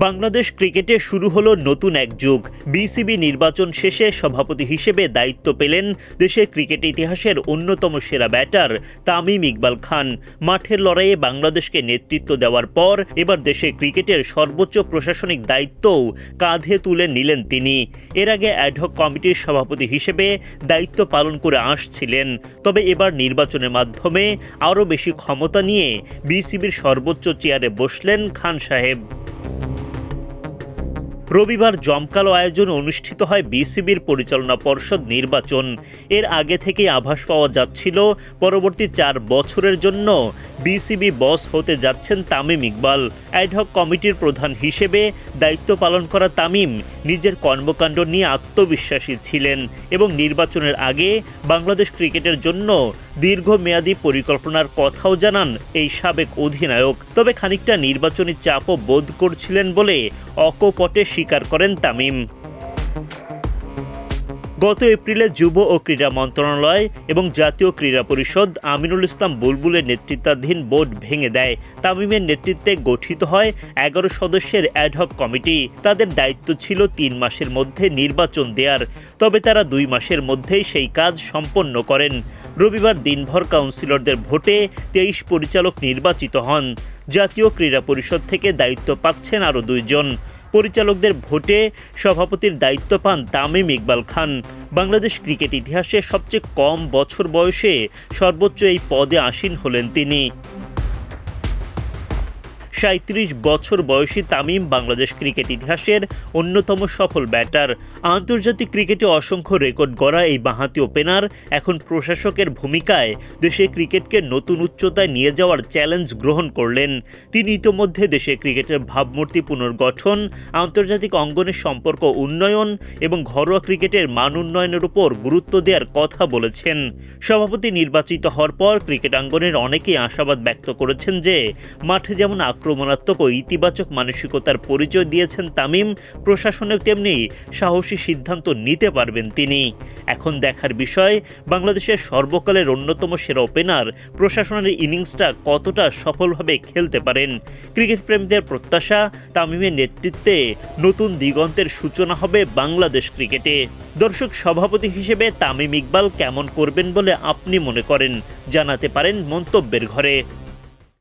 বাংলাদেশ ক্রিকেটে শুরু হলো নতুন এক যুগ। বিসিবি নির্বাচন শেষে সভাপতি হিসেবে দায়িত্ব পেলেন দেশের ক্রিকেট ইতিহাসের অন্যতম সেরা ব্যাটার তামিম ইকবাল খান। মাঠের লড়াইয়ে বাংলাদেশকে নেতৃত্ব দেওয়ার পর এবার দেশের ক্রিকেটের সর্বোচ্চ প্রশাসনিক দায়িত্বও কাঁধে তুলে নিলেন তিনি। এর আগে অ্যাডহক কমিটির সভাপতি হিসেবে দায়িত্ব পালন করে আসছিলেন, তবে এবার নির্বাচনের মাধ্যমে আরও বেশি ক্ষমতা নিয়ে বিসিবির সর্বোচ্চ চেয়ারে বসলেন খান সাহেব। রবিবার জমকালো আয়োজন অনুষ্ঠিত হয় বিসিবির পরিচালনা পর্ষদ নির্বাচন। এর আগে থেকেই আভাস পাওয়া যাচ্ছিল পরবর্তী 4 বছরের জন্য বিসিবি বস হতে যাচ্ছেন তামিম ইকবাল। অ্যাডহক কমিটির প্রধান হিসেবে দায়িত্ব পালন করা তামিম নিজের কর্মকাণ্ড নিয়ে আত্মবিশ্বাসী ছিলেন এবং নির্বাচনের আগে বাংলাদেশ ক্রিকেটের জন্য দীর্ঘমেয়াদী পরিকল্পনার কথাও জানান এই সাবেক অধিনায়ক। তবে খানিকটা নির্বাচনী চাপও বোধ করছিলেন বলে অকপটে স্বীকার করেন তামিম। গত এপ্রিলে যুব ও ক্রীড়া মন্ত্রণালয় এবং জাতীয় ক্রীড়া পরিষদ আমিনুল ইসলাম বুলবুলের নেতৃত্বাধীন বোর্ড ভেঙে দেয়। তামিমের নেতৃত্বে গঠিত হয় 11 সদস্যের অ্যাডহক কমিটি। তাদের দায়িত্ব ছিল 3 মাসের মধ্যে নির্বাচন দেওয়ার, তবে তারা 2 মাসের মধ্যেই সেই কাজ সম্পন্ন করেন। রবিবার দিনভর কাউন্সিলরদের ভোটে 23 পরিচালক নির্বাচিত হন। জাতীয় ক্রীড়া পরিষদ থেকে দায়িত্ব পাচ্ছেন আরও 2 জন। পরিচালকদের ভোটে সভাপতির দায়িত্ব পান তামিম ইকবাল খান। বাংলাদেশ ক্রিকেট ইতিহাসে সবচেয়ে কম বছর বয়সে সর্বোচ্চ এই পদে আসীন হলেন তিনি। 37 বছর বয়সী তামিম বাংলাদেশ ক্রিকেট ইতিহাসের অন্যতম সফল ব্যাটার। আন্তর্জাতিক ক্রিকেটে অসংখ্য রেকর্ড গড়া এই বাঁহাতি ওপেনার এখন প্রশাসকের ভূমিকায় দেশের ক্রিকেটকে নতুন উচ্চতায় নিয়ে যাওয়ার চ্যালেঞ্জ গ্রহণ করলেন। তিনি ইতোমধ্যে দেশের ক্রিকেটের ভাবমূর্তি পুনর্গঠন, আন্তর্জাতিক অঙ্গনের সম্পর্ক উন্নয়ন এবং ঘরোয়া ক্রিকেটের মান উন্নয়নের উপর গুরুত্ব দেওয়ার কথা বলেছেন। সভাপতি নির্বাচিত হওয়ার পর ক্রিকেট অঙ্গনের অনেকেই আশাবাদ ব্যক্ত করেছেন যে মাঠে যেমন আক্রমণাত্মক ও ইতিবাচক মানসিকতার পরিচয় দিয়েছেন তামিম, প্রশাসনেও তেমনি সাহসী সিদ্ধান্ত নিতে পারবেন তিনি। এখন দেখার বিষয় বাংলাদেশের সর্বকালের অন্যতম সেরা ওপেনার প্রশাসনের ইনিংসটা কতটা সফলভাবে খেলতে পারেন। ক্রিকেট প্রেমীদের প্রত্যাশা তামিমের নেতৃত্বে নতুন দিগন্তের সূচনা হবে বাংলাদেশ ক্রিকেটে। দর্শক, সভাপতি হিসেবে তামিম ইকবাল কেমন করবেন বলে আপনি মনে করেন? জানাতে পারেন মন্তব্যের ঘরে।